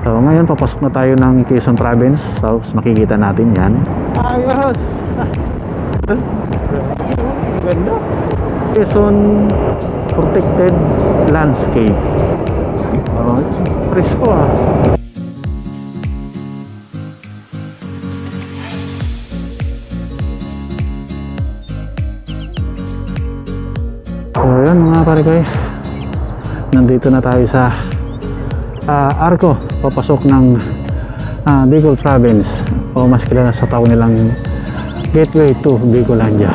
So ngayon papasok na tayo ng Quezon Province. So makikita natin yan. Ayos! Ganda! Quezon Protected Landscape. Presko ah. So yun mga pare-koy, nandito na tayo sa Arco, papasok ng Bicol Province, o mas kilala sa tawag nilang Gateway to Bicolandia.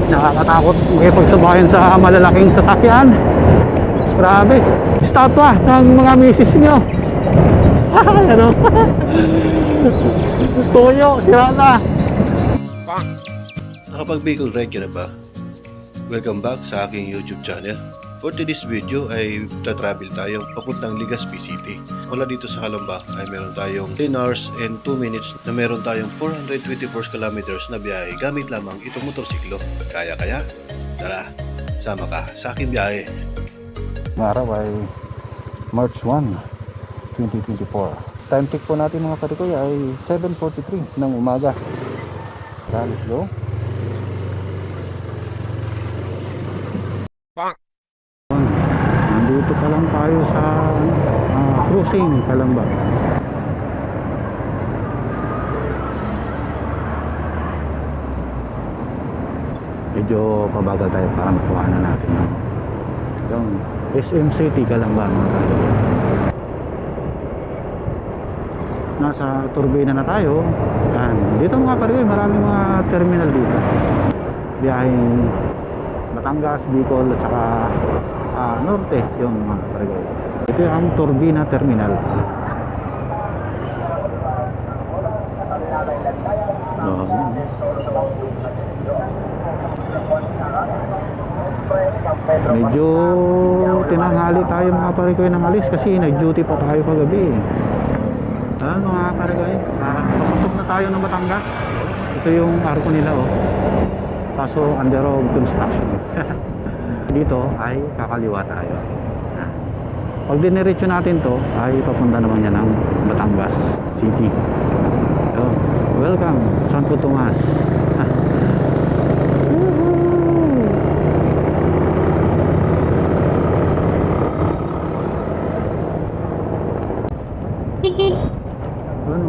Nakakatakot makipagsabayan sa malalaking sasakyan. Grabe, estatwa ng mga misis nyo. Ano? Toyo, sira na. Nakapag Bicol ride ka na ba? Welcome back sa aking YouTube channel. For today's video ay travel tayo papuntang Legazpi City. Mula dito sa Calamba ay meron tayong 10 hours and 2 minutes na meron tayong 424 kilometers na biyahe gamit lamang itong motorsiklo. Kaya? Tara, sama ka sa aking biyahe. Araw ay March 1, 2024. Time check po natin mga pare-koy ay 7:43 ng umaga. Let's go. Nandito pa lang tayo sa cruising Calamba. Medyo pabagal tayo para makuha na natin yung SM City Calamba mga pare-koy. Nasa turbina na tayo. Yan. Dito mga pare-koy, maraming mga terminal dito. Biyaheng Batangas, Bicol at saka Norte yung mga pare-koy. Ito ang turbina terminal. Medyo tinanghali tayo mga pare-koy ng alis kasi nag-duty pa tayo kagabi. Mga pare-koy, papasok na tayo ng Batangas. Ito yung arko nila kaso under of construction. Dito ay kakaliwa tayo. Pag diniretso natin to ay papunta naman yan ng Batangas City. So, welcome Santo Tomas.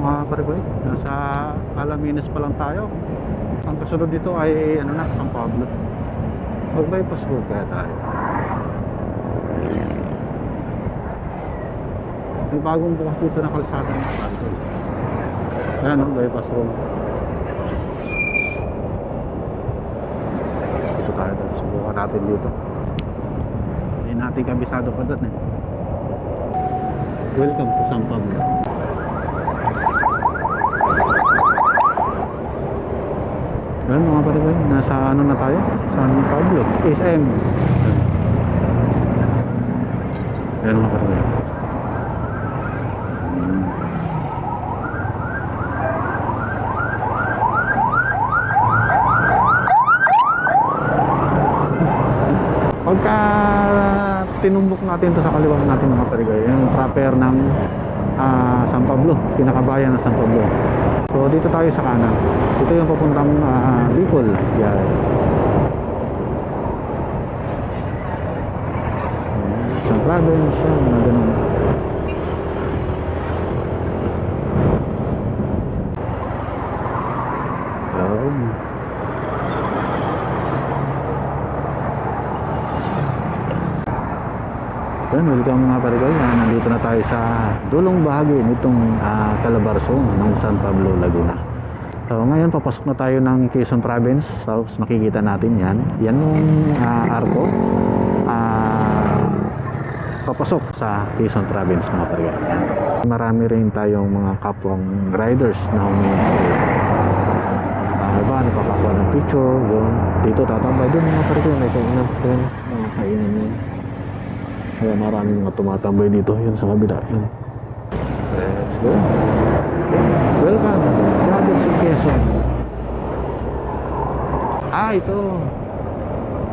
Mga pare-koy, nasa Alaminos pa lang tayo. Ang kasunod dito ay San Pablo. Mag-bypass road kaya tayo. May bagong bukas dito na kalsada ng Pablo. Ayan bypass road. Dito tayo, subukan natin dito. Hindi natin kabisado pa doon Welcome to San Pablo. Ayan mga pare-koy, nasa na tayo? San Pablo, SM. Ayan mga pare-koy. Pagka tinumbok natin to sa kaliwa natin mga pare-koy, yung proper ng San Pablo, pinakabayan ng San Pablo. So dito tayo sa kanan. Ito yung papuntang Bicol. Yan. San Province, mga ganun. Welcome mga pare-koy. Nandito na tayo sa dulong bahagi nitong Calabarzon ng San Pablo, Laguna. So ngayon papasok na tayo ng Quezon Province. So makikita natin yan. Yan yung arko papasok sa Quezon Province mga pare-koy. Marami rin tayong mga kapwang riders na iba nagpapakakuha ng picture yun. Dito tatambay din mga pare-koy. May kainan din, mga kainan yun. Kaya maraming mga tumatambay dito. Yun sa kabila yun. Let's go. Welcome Province of Quezon. Ito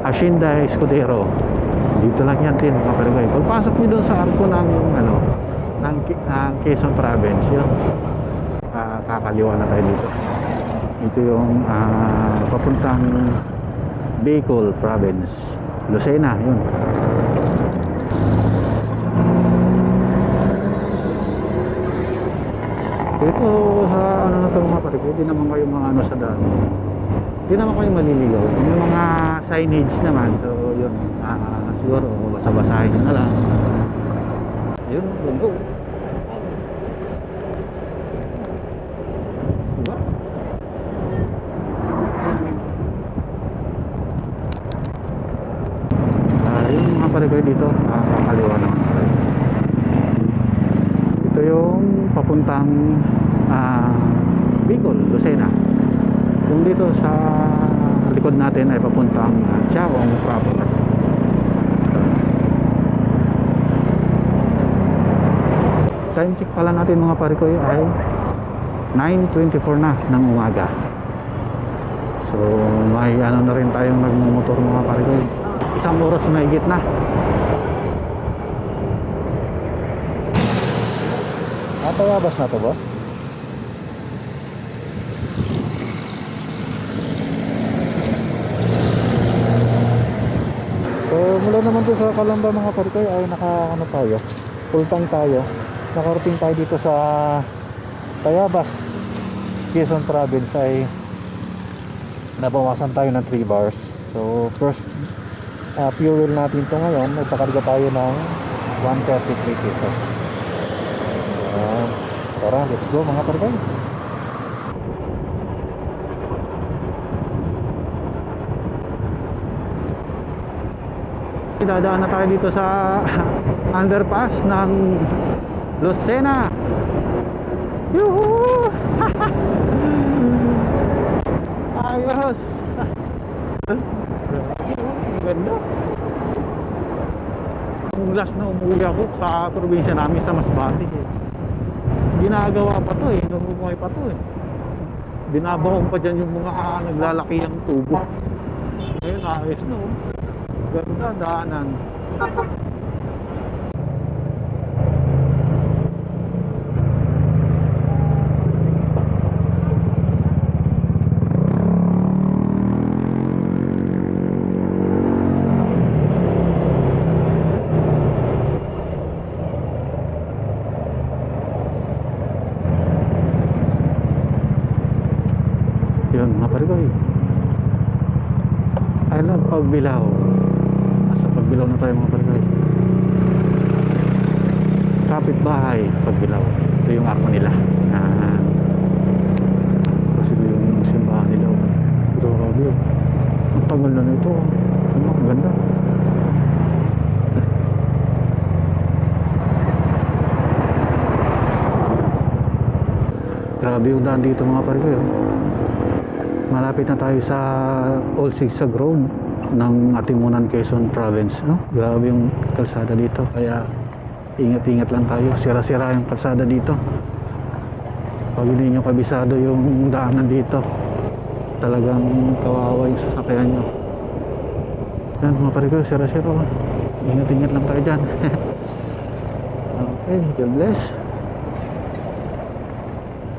Hacienda Escudero. Dito lang yan din mga pare-koy. Pagpasok nyo doon sa arko ng ng Quezon Province. Yun. Kakaliwa na tayo dito. Ito yung papuntang Bicol Province, Lucena. Yun. Ito sa ano na ito mga pare, hindi naman kayo mga ano sa daan. Hindi naman kayo maliligaw. Yung mga signage naman, so yun, siguro basa-basahin nyo na lang. Yun, go. Diba? Yung mga pare kayo dito, kakaliwa naman. Ito yung papuntang Bicol, Lucena. Yung dito sa likod natin ay papuntang Chaong proper. Time check pala natin mga pare ko ay 9:24 na ng umaga. So may ano na rin tayong nagmumotor mga pare ko. Isang oras na higit na. Tayabas na to, boss? So mula naman to sa Calamba mga parikoy ay ano tayo, full tank tayo. Nakarating tayo dito sa Tayabas, Quezon Province ay nabawasan tayo ng 3 bars. So first fuel natin to ngayon, nagpakarga tayo ng 133 pesos. Tara, let's go mga parikoy. Dadaan na tayo dito sa underpass ng Lucena. Yuhu! Ayos! Ganda. Ang last na umuwi ako sa probinsya namin sa Masbate, ginagawa pa to namumuhay pa to binabaong pa dyan yung mga naglalaki ang tubo. Ngayon ayos na ganda daanan. Yun mga parigoy, I love Pagbilao. Nasa Pagbilao na tayo mga parigoy. Kapitbahay Pagbilao. Ito yung arko nila. Kasi yung simbahan nila. Grabe, ang tagal na nito. Ang ganda. Grabe yung daan dito mga parigoy. Malapit na tayo sa Old Sigsag Road ng Atimunan, Quezon Province, no? Grabe yung kalsada dito, kaya ingat-ingat lang tayo. Sira-sira yung kalsada dito. Pag hindi nyo kabisado yung daanan dito, talagang kawawa yung sasakyan nyo. Yan mga pare ko, sira-sira. Ingat-ingat lang tayo dyan. Okay, God bless.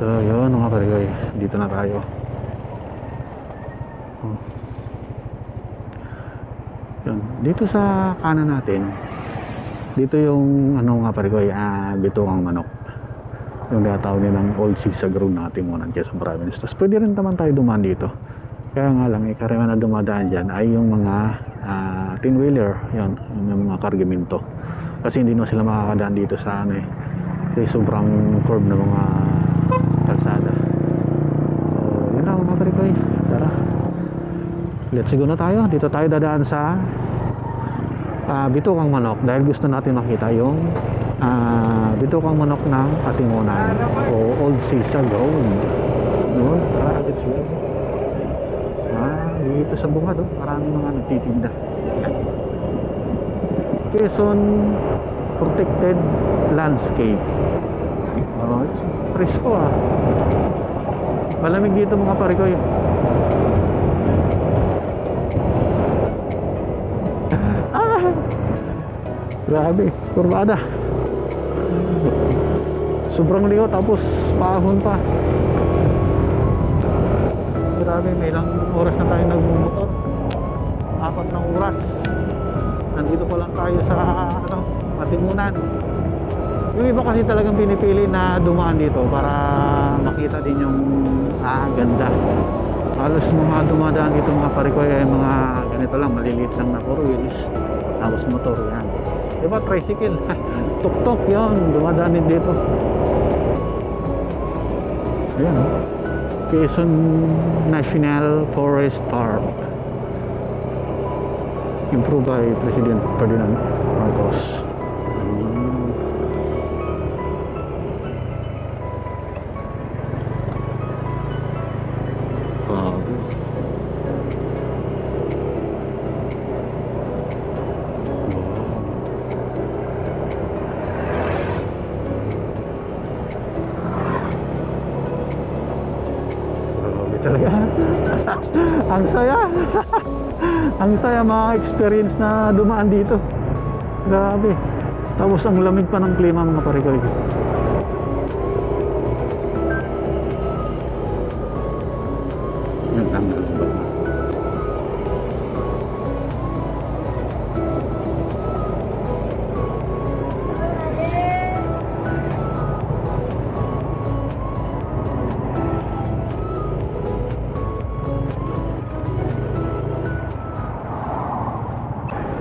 So yun mga pare ko, dito na tayo. Yun. Dito sa kanan natin, dito yung ano nga pare ko, Bituang Manok, yung tinatawag nilang Old Sigsag Road natin muna Quezon Province. Tapos pwede rin naman tayo dumaan dito, kaya nga lang karamihan na dumadaan dyan ay yung mga tin wheeler, yun, yung mga kargamento, kasi hindi na sila makakadaan dito sa ano kasi sobrang curve na mga kalsada. So yun lang mga pare ko, tara, let's go na tayo. Dito tayo dadaan sa Bituang Manok dahil gusto natin makita yung Bituang Manok ng Atimunan o Old Sigsag Road. Noon, let's go. Dito sa bungad, maraming mga nagtitinda. Quezon Protected Landscape. It's presko malamig dito mga pare ko. Grabe, kurbada. Sobrang liho tapos paahon pa. Grabe, may ilang oras na tayo nagmumotor. 4 na oras. Nandito pa lang tayo sa Matimunan. Yung iba kasi talagang pinipili na dumaan dito para makita din yung ganda. Halos mga dumadaan dito mga parikoy ay mga ganito lang, maliliit lang na 4 wheels. Tapos motor yan. Diba tricycle? Tuk-tuk yun, dumadaan din dito. Ayan, Quezon National Forest Park. Improved by President Ferdinand Marcos. Talaga. Ang saya. Ang saya mga experience na dumaan dito. Grabe. Tapos ang lamig pa ng klima mga parikoy. Yan lang.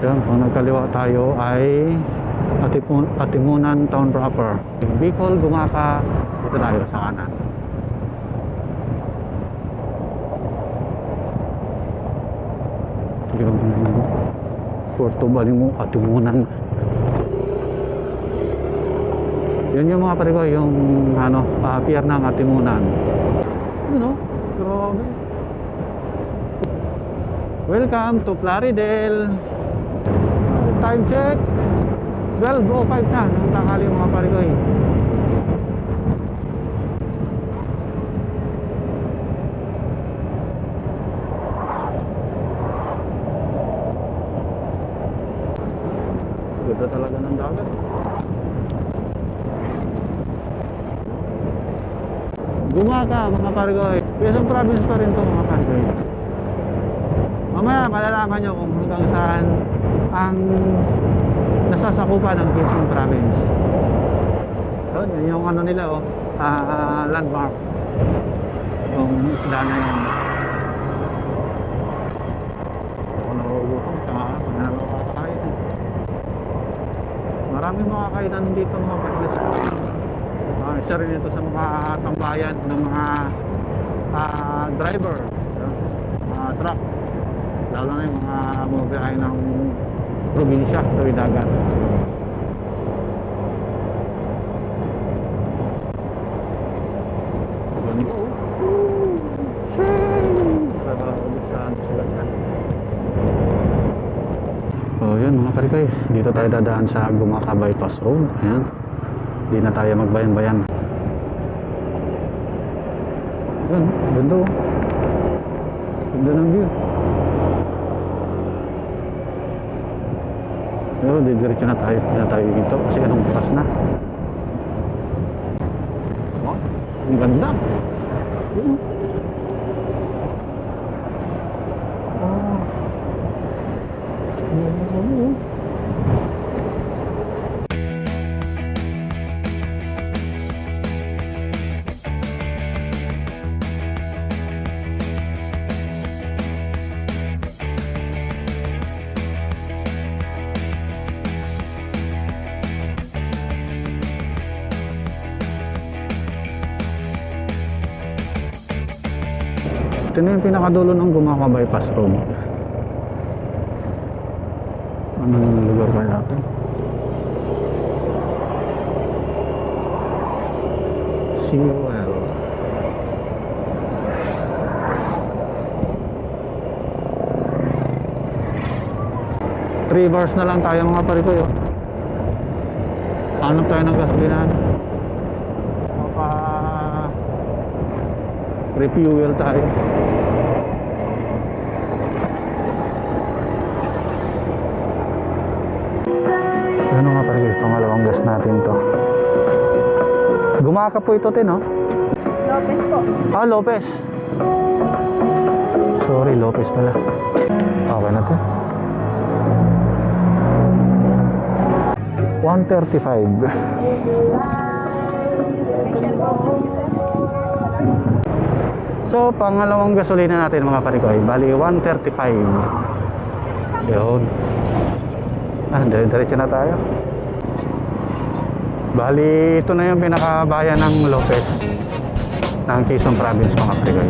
Yan, kung nagkaliwa tayo ay Atimunan Town proper. Bicol, Gumaka, dito tayo sa kanan. Yung Puerto Balimo, Atimunan. Yun yung mga parikoy, yung pier ng Atimunan. Grabe. Welcome to Plaridel. Time check 12:05 na ng tanghali mga parikoy. Ganda talaga ng dagat. Gumaka mga parikoy. Quezon province pa rin to mga parikoy. Mamaya malalaman nyo kung hanggang saan ang nasasakupan ng Quezon province. Yun yung nila landmark. Yung isla na yun. Ako nagugutom sa nakakakain. Maraming makakainan dito mga paglas. Isa rin ito sa mga tambayan ng mga driver, mga truck. Lalo na yung mga bumabiyahe ng probinsya, tawid dagat. So yun mga parikoy, dito tayo dadaan sa Gumaka Bypass Road. Ayan, hindi na tayo magbayan-bayan. Ayan, ganda oh. Ganda ng view. Pero didiretso na tayo. Hindi na tayo dito kasi anong oras na. Oh, ang ganda. Ito na yung pinakadulo ng Gumaka Bypass Road. Ano yung lugar kaya ito? Sewell. 3 bars na lang tayo mga parikoy. Hanap tayo ng gasolinahan. Refuel tayo. Ano nga pala, pangalawang gas natin to. Baka po ito, Tin, no? Lopez po. Ah, Lopez. Sorry, Lopez pala. Okay na to. 135. Michelle Gomez. So, pangalawang gasolina natin mga parikoy, bali 135. Yun. Diretso na tayo. Bali, ito na yung pinakabayan ng Lopez ng Quezon Province mga parikoy.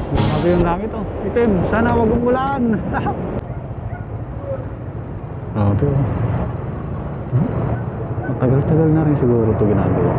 Grabe yung langit, oh. Itim, sana wag umulan. Oh, ito. Matagal-tagal na rin siguro ito ginagawa.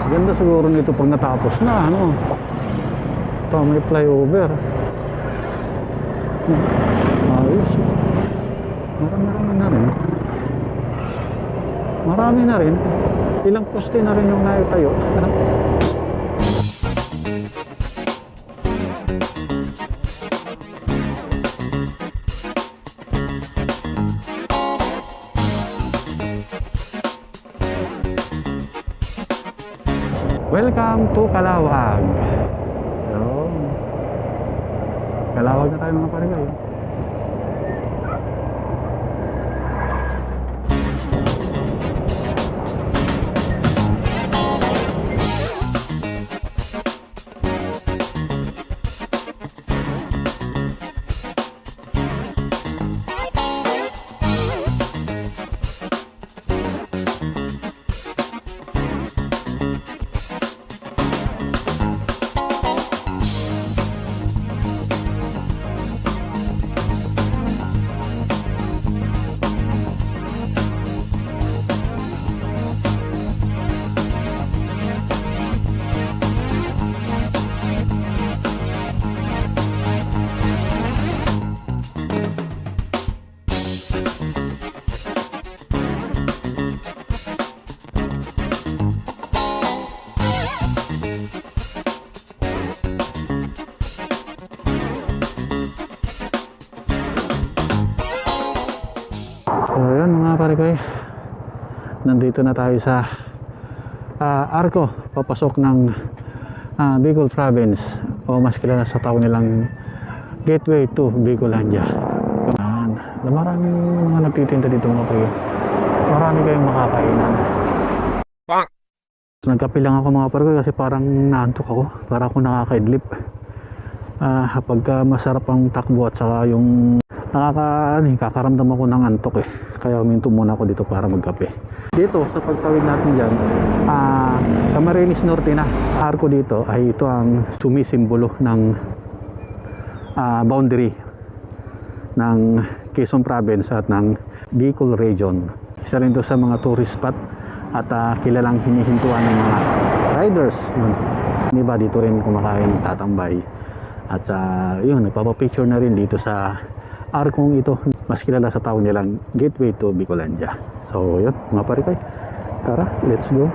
Ganda siguro nito pag natapos na, ano? Ito, may flyover. Ayos. Marami na rin. Marami na rin. Ilang poste na rin yung naitayo. Welcome to Calawag. Yun. Calawag na tayo mga parigay. So yun mga parikoy, nandito na tayo sa Arco, papasok ng Bicol Province, o mas kilala sa tawag nilang Gateway to Bicolandia. Maraming mga nagtitinda dito mga parikoy, marami kayong makakainan. Nagkape lang ako mga parikoy kasi parang naantok ako, parang ako nakakaidlip. Pagka masarap ang takbo at saka yung kakaramdam ako ng antok eh, kaya huminto muna ako dito para magkape. Dito sa pagtawid natin dyan, Camarines Norte na Arco dito ay ito ang sumisimbolo ng boundary ng Quezon Province at ng Bicol Region. Isa rin ito sa mga tourist spot at kilalang hinihintuan ng mga riders. Diba dito rin kumakain, tatambay. At yun, nagpapapicture na rin dito sa Arcong ito, mas kilala sa tawag nilang Gateway to Bicolandia. So yun mga parikoy, tara, let's go.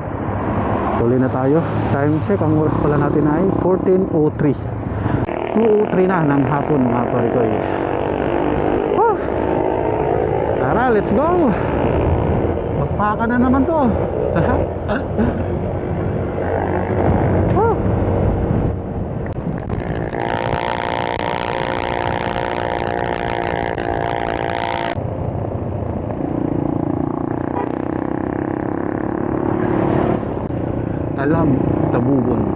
Tuloy na tayo. Time check, ang oras pala natin ay 14:03. 2:03 na ng hapon mga parikoy. Tara, let's go. Magpaka na naman to. Alam, Tabugon.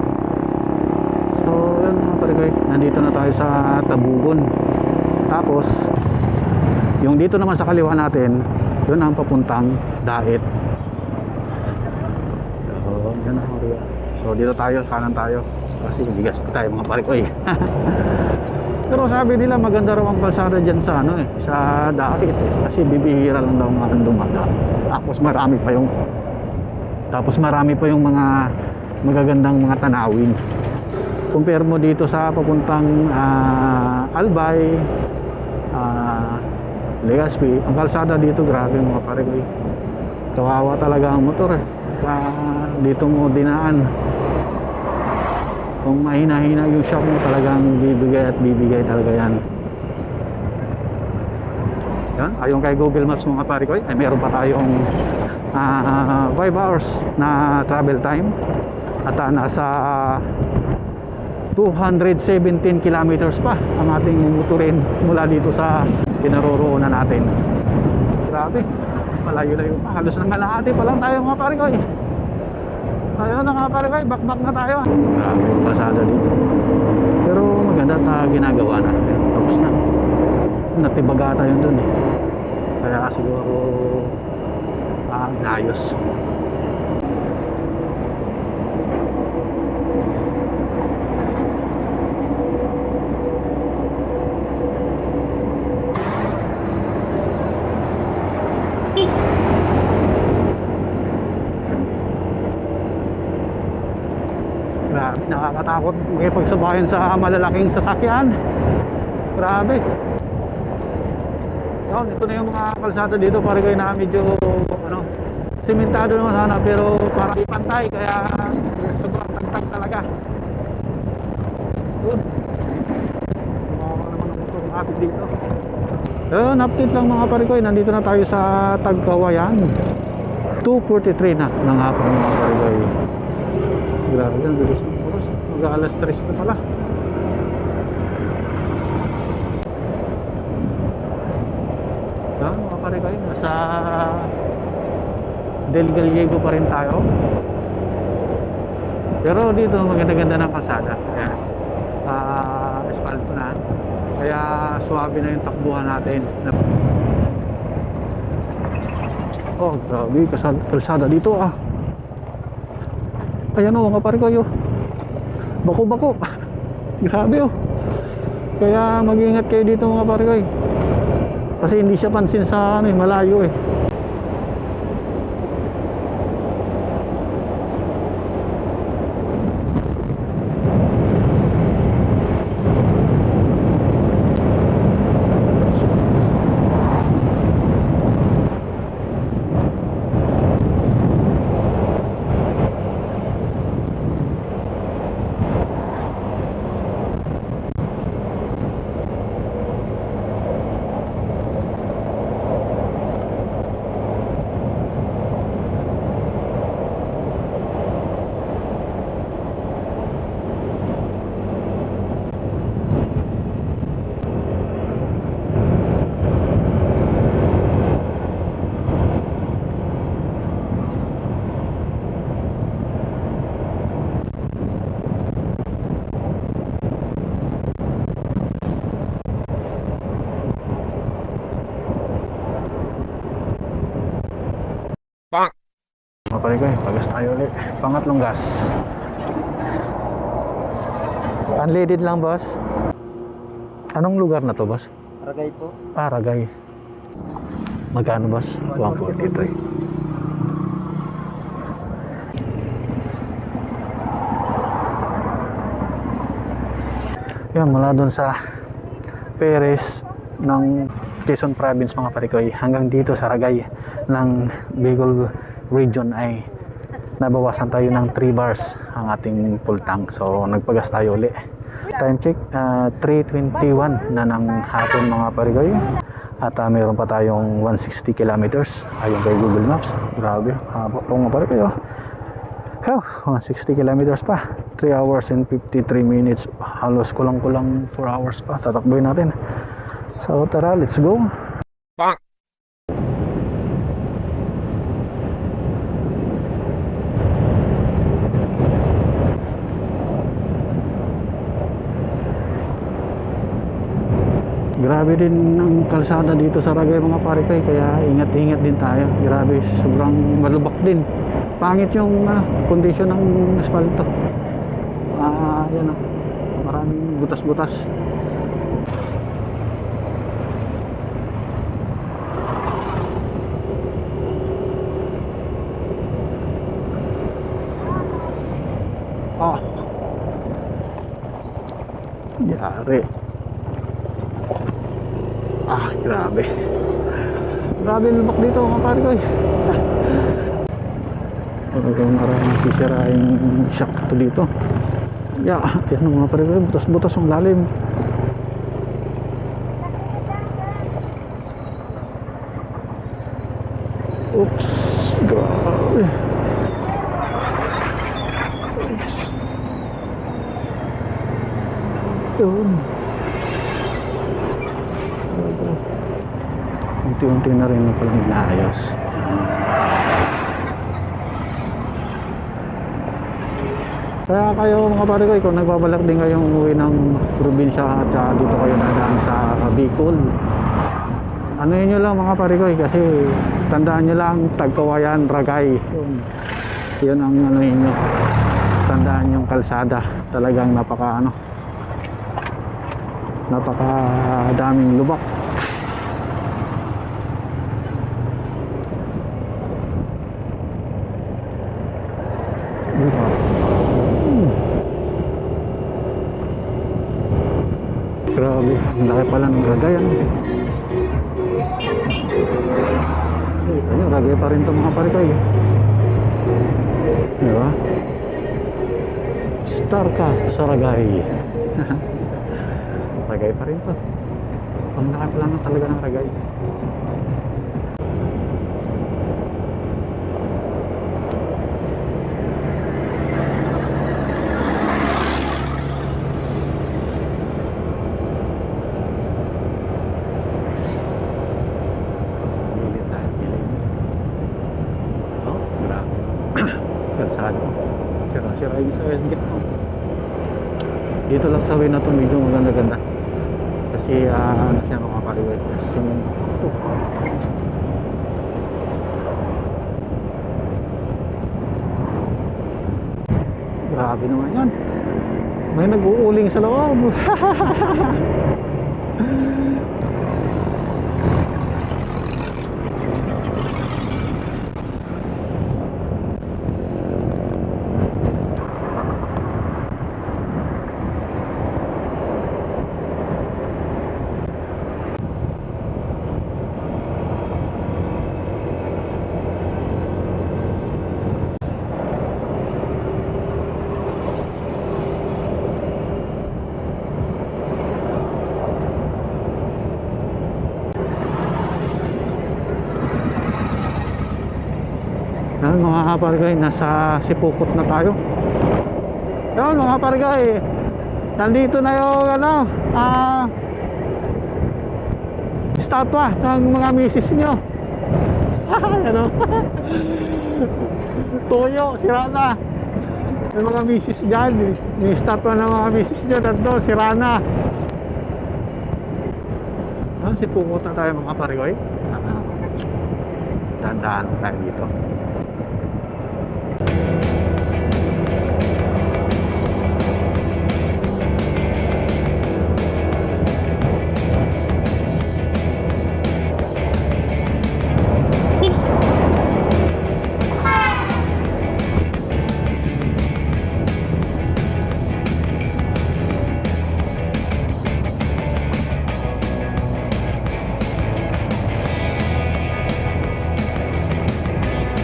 So yun mga parikoy, nandito na tayo sa Tabugon. Tapos yung dito naman sa kaliwa natin, yun ang papuntang Daet. So yun ang parikoy. So dito tayo, kanan tayo, kasi bigas pa tayo mga parikoy. Pero sabi nila maganda raw ang kalsada dyan sa sa Daet kasi bibihira lang daw mga dumadaan. Tapos marami pa yung mga magagandang mga tanawin. compare mo dito sa papuntang Albay, Legazpi, ang kalsada dito grabe mga pare-koy. Kawawa talaga ang motor dito mo dinaan. Kung mahina-hina yung shock mo, talagang bibigay at bibigay talaga yan. Yan, ayon kay Google Maps mga pare-koy, ay meron pa tayong 5 hours na travel time at nasa 217 kilometers pa ang ating muturin mula dito sa kinaroroonan natin. Grabe, malayo-layo pa, halos nang kalahati pa lang tayo mga pare-koy. Ayun na nga pare-koy, back na tayo. Grabe yung pasada dito, pero maganda at ginagawa na. Tapos na, natibaga tayo dun kaya siguro inayos. Grabe, nakakatakot makipagsabayan sa malalaking sasakyan. Grabe. Yun, ito na yung mga kalsada dito pare-koy na medyo simentado naman sana pero parang ipantay kaya sobrang tagtag talaga. Yun, naman ang motor ng atin dito. Yun, update lang mga pare-koy, nandito na tayo sa Tagkawayan. 2:43 na ng hapon mga pare-koy. Grabe yan, bilis ng oras, mag-alas 3 na pala. Mga pare-koy, nasa Del Gallego pa rin tayo, pero dito maganda-ganda ng kalsada. Ayan, asfalto na, kaya suwabe na yung takbuhan natin. Oh grabe, kalsada dito ayan o mga pare-koy, bako-bako. Grabe kaya mag-ingat kayo dito mga pare-koy, kasi hindi siya pansin sa malayo mga pare-koy. Pagas tayo ulit, pangatlong gas. Unleaded lang boss. Anong lugar na to boss? Ragay po. Ragay. Magkano boss? 143. Yan, mula dun sa Perez ng Quezon Province mga pare-koy hanggang dito sa Ragay ng Bicol region ay nabawasan tayo ng 3 bars ang ating full tank. So nagpagas tayo uli. Time check 3:21 na ng hapon mga pare-koy. At mayroon pa tayong 160 kilometers ayon kay Google Maps. Grabe, haba po mga pare-koy 160 kilometers pa, 3 hours and 53 minutes. Halos kulang-kulang 4 hours pa tatakboy natin. So tara, let's go. Grabe din ang kalsada dito sa Ragay mga pare-koy, kaya ingat-ingat din tayo. Grabe, sobrang malubak din. Pangit yung kondisyon ng asfalto. Yan maraming butas-butas. Yari. Ah, grabe. Grabe yung lubak dito mga pare ko eh. Talagang maraming sisiraing shock to dito. Yeah, yan mga pare ko, butas-butas ang lalim. Oops, grabe. Oops. Yun. Unti-unti na rin na palang inaayos. Kaya kayo mga pare ko, kung nagbabalak din kayong umuwi ng probinsya at dito kayo nadaan sa Bicol, ano nyo lang mga pare ko, kasi tandaan nyo lang Tagkawayan, Ragay. Yun ang ano nyo, tandaan yung kalsada. Talagang napaka daming lubak. Grabe, ang laki pala ng Ragay. Ano, Ragay pa rin ito mga pare ko eh. Diba? Star ka sa Ragay. Ragay pa rin ito. Ang laki pala na talaga ng Ragay. Sira yung sa gitna. Dito lang sa way na ito medyo maganda-ganda kasi ano siya mga pariwet kasi grabe naman yan, may nag-uuling sa loob. Yan mga kapargay, nasa Sipukot na tayo. Yan mga kapargay, nandito na yung statwa ng mga misis nyo. Ano? Tuyo, sira na. May mga misis dyan, may statwa ng mga misis nyo, nandun, sira na. Yan, Sipukot na tayo mga kapargay. Dahan-dahan tayo dito.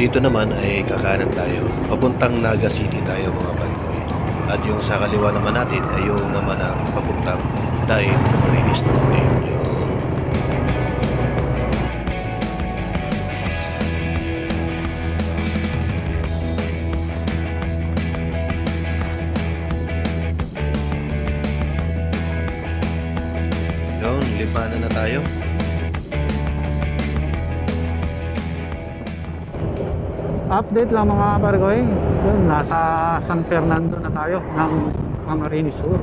Dito naman ay kakanan tayo. Papuntang Naga City tayo mga paligoy. At yung sa kaliwa naman natin ay yung naman ang papuntang Dain, Camarines Norte. Yun, lipanan na tayo. Update lang mga kapargoy, yun, nasa San Fernando na tayo ng Camarines Sur.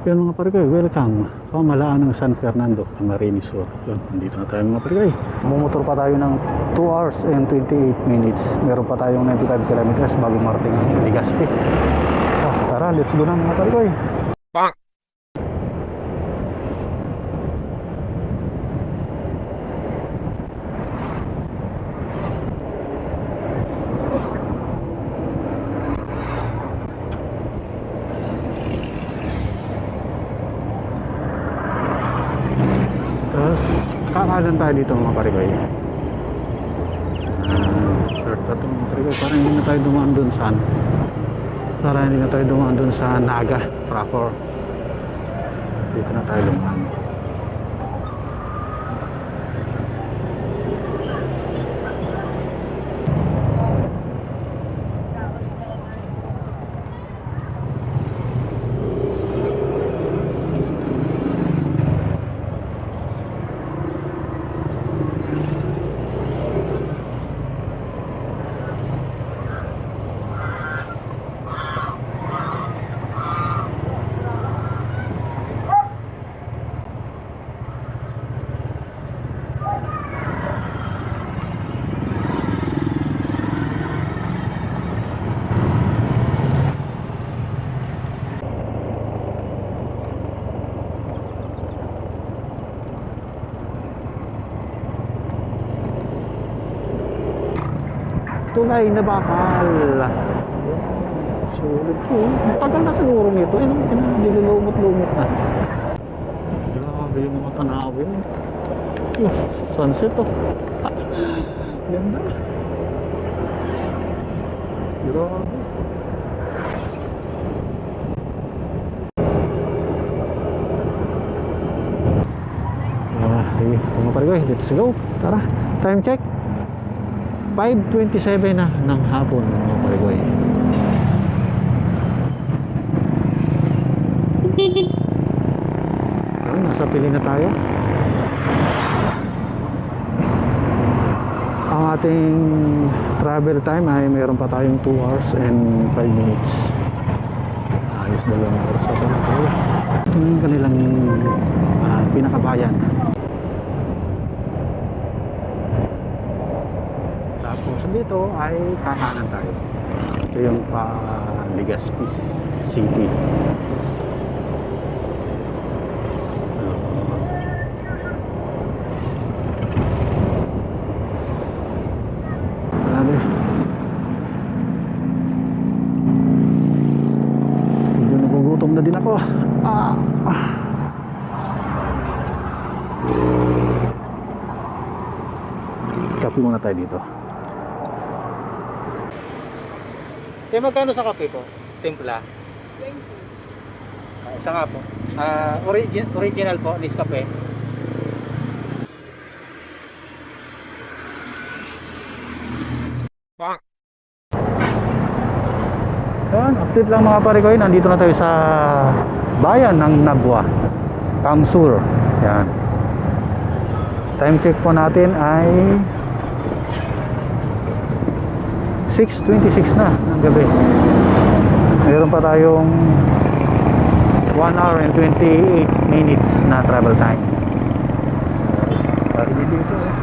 Yun mga parigay, welcome. Pamalaan ng San Fernando, Camarines Sur. Yun, nandito na tayo mga parigay. Mumotor pa tayo ng 2 hours and 28 minutes. Meron pa tayong 95 kilometers bago marating ang Legazpi. Tara, let's go na mga parigay. Kakalan tayo dito mga parikoy. Shortcut to mga parikoy. Parang hindi na tayo dumaan dun sa Naga proper. Dito na tayo dumaan. Tunay na bakal. Sulit po. Matagal na siguro nito. Nilulumot-lumot na. Grabe yung mga tanawin. Sunset oh. Ganda. Grabe. Sige, mga parigoy, let's go. Tara, time check. 5:27 na ng hapon mga parigoy. Nasa pili na tayo. Ang ating travel time ay mayroon pa tayong 2 hours and 5 minutes. Ayos, 2 oras pa tayo. Ito yung kanilang pinakabayan. Tapos dito ay kakanan tayo. Ito yung Legazpi City. Grabe. Medyo nagugutom na din ako. Kape muna tayo dito. Magkano sa kape po? Timpla? 20. Isa nga po. Original po, Nescafe. Yan, update lang mga parikoy. Nandito na tayo sa bayan ng Nabua, Kamsur. Yan. Time check po natin ay 6:26 na ng gabi. Meron pa tayong 1 hour and 28 minutes na travel time. Pari dito eh.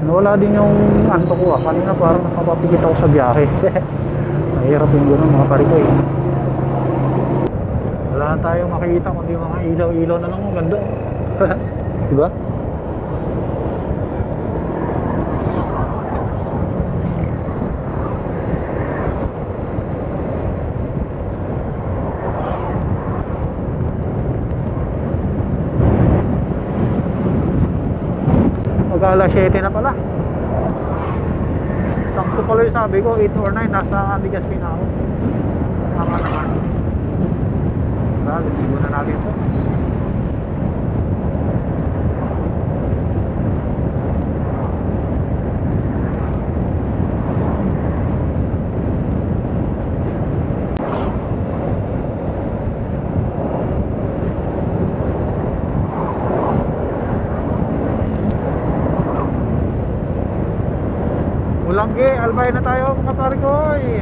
Nawala din yung anto ko kanina, parang napapapikit ako sa biyahe. Mahirap yung gano'n mga parikoy. Wala na tayong makikita kundi mga ilaw-ilaw na lang. Ang ganda. Diba? Mag-alas 7 na pala. Sakto pala yung sabi ko, 8 or 9 nasa Legazpi na ako. Tama naman. Let's go na natin ito. Ulangge, albay na tayo mga parikoy.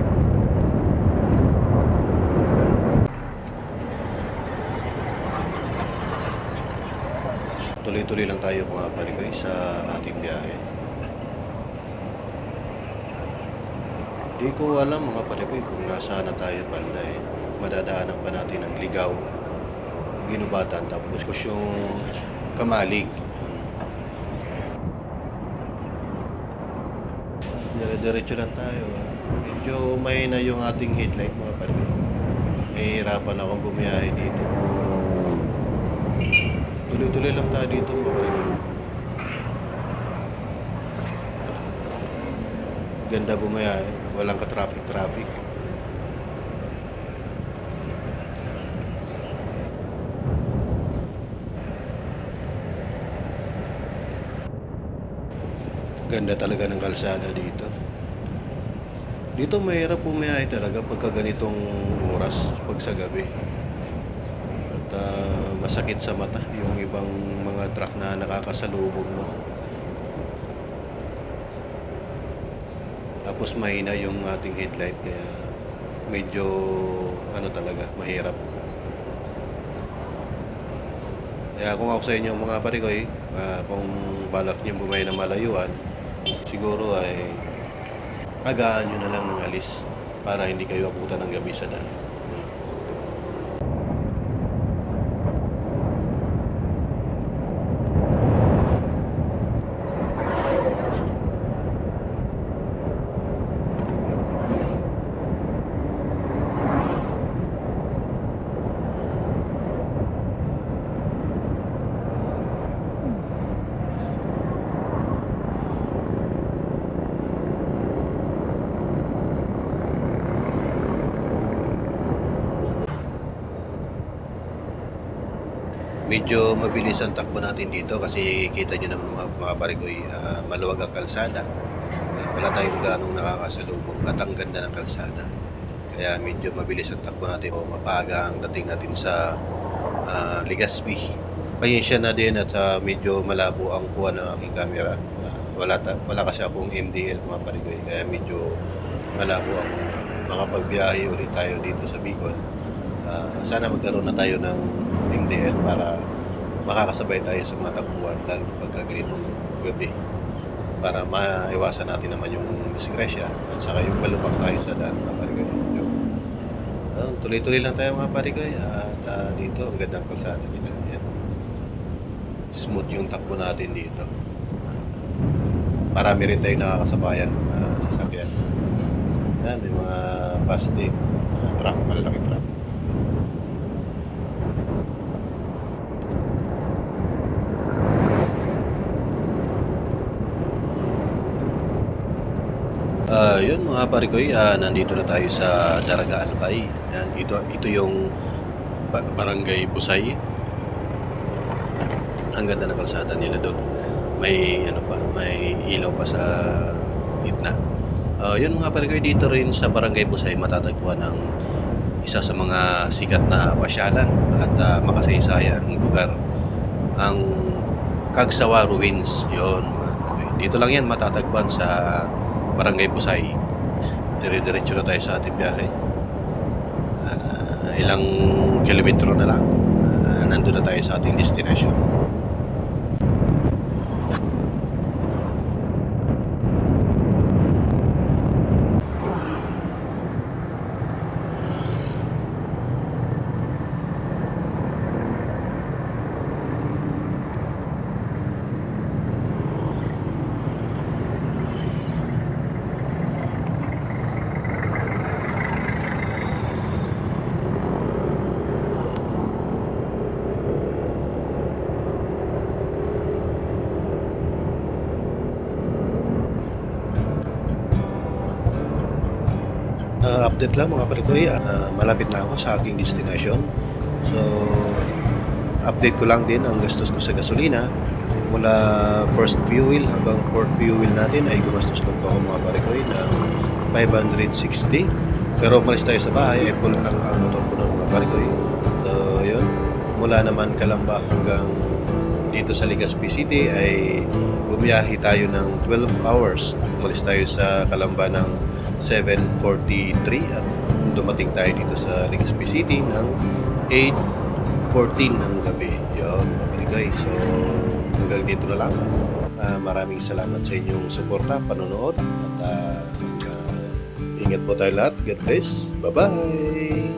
Tuloy-tuloy lang tayo mga parikoy sa ating biyahe. Di ko alam mga parikoy kung nasaan na tayo pala eh. Madadaanan pa natin ang Ligaw. ginubatan, tapos yung kamalig. Dire-diretso lang tayo. Medyo mahina yung ating headlight mga pare. Nahihirapan akong bumiyahe dito. Tuloy-tuloy lang tayo dito mga pare. Ganda bumiyahe, walang ka-traffic. Ganda talaga ng kalsada dito. Dito mahirap bumiyahe talaga pagka ganitong oras, pag sa gabi. At masakit sa mata yung ibang mga truck na nakakasalubong mo. Tapos mahina yung ating headlight kaya medyo ano talaga, mahirap. Kaya kung ako sa inyo mga parikoy, kung balak niyo bumiyahe ng malayuan, siguro ay agaan nyo na lang ng alis para hindi kayo abutan ng gabi sa daan. Medyo mabilis ang takbo natin dito kasi kita nyo naman mga parigoy, maluwag ang kalsada. Wala tayong ganong nakakasalubong at ang ganda ng kalsada. Kaya medyo mabilis ang takbo natin o mapaga ang dating natin sa Legazpi. Pasensya na din at medyo malabo ang kuha ng aking camera. Wala kasi akong MDL mga parigoy kaya medyo malabo ako. Makapagbiyahe ulit tayo dito sa Bicol. Sana magkaroon na tayo ng MDL para makakasabay tayo sa mga takbuhan lalo pagka ganitong gabi para maiwasan natin naman yung disgrasya at saka yung malubak tayo sa daan mga parigoy. Tuloy-tuloy lang tayo mga parigoy at dito ang gandang kalsada nila. Yan. Smooth yung takbo natin dito. Marami rin tayong nakakasabayan sasakyan. Yan, may mga plastic, truck, malalaki truck. Yun mga parikoy, nandito na tayo sa Daraga Albay. Yan, ito yung Barangay Busay. Ang ganda ng kalsada nila doon. May may ilaw pa sa gitna. Yun mga parikoy, dito rin sa Barangay Busay matatagpuan ng isa sa mga sikat na pasyalan at makasaysayan lugar, ang Cagsawa Ruins. Yun. Dito lang yan matatagpuan sa Barangay Busay. Dire-diretso na tayo sa ating biyahe. Ilang kilometro na lang. Nandun na tayo sa ating destination. Update lang mga parikoy, malapit na ako sa aking destination. So update ko lang din ang gastos ko sa gasolina. Mula first fuel hanggang fourth fuel natin ay gumastos lang po ako mga parikoy ng 560. Pero umalis tayo sa bahay ay full lang ang motor ko ng mga parikoy. So yun, mula naman Calamba hanggang dito sa Legazpi City ay bumiyahe tayo ng 12 hours. Umalis tayo sa Calamba ng 7:43 at dumating tayo dito sa Legazpi City ng 8:14 ng gabi. Yun, mga guys. So, hanggang dito na lang. Maraming salamat sa inyong suporta, panonood. At ingat po tayo lahat. God bless. Bye-bye!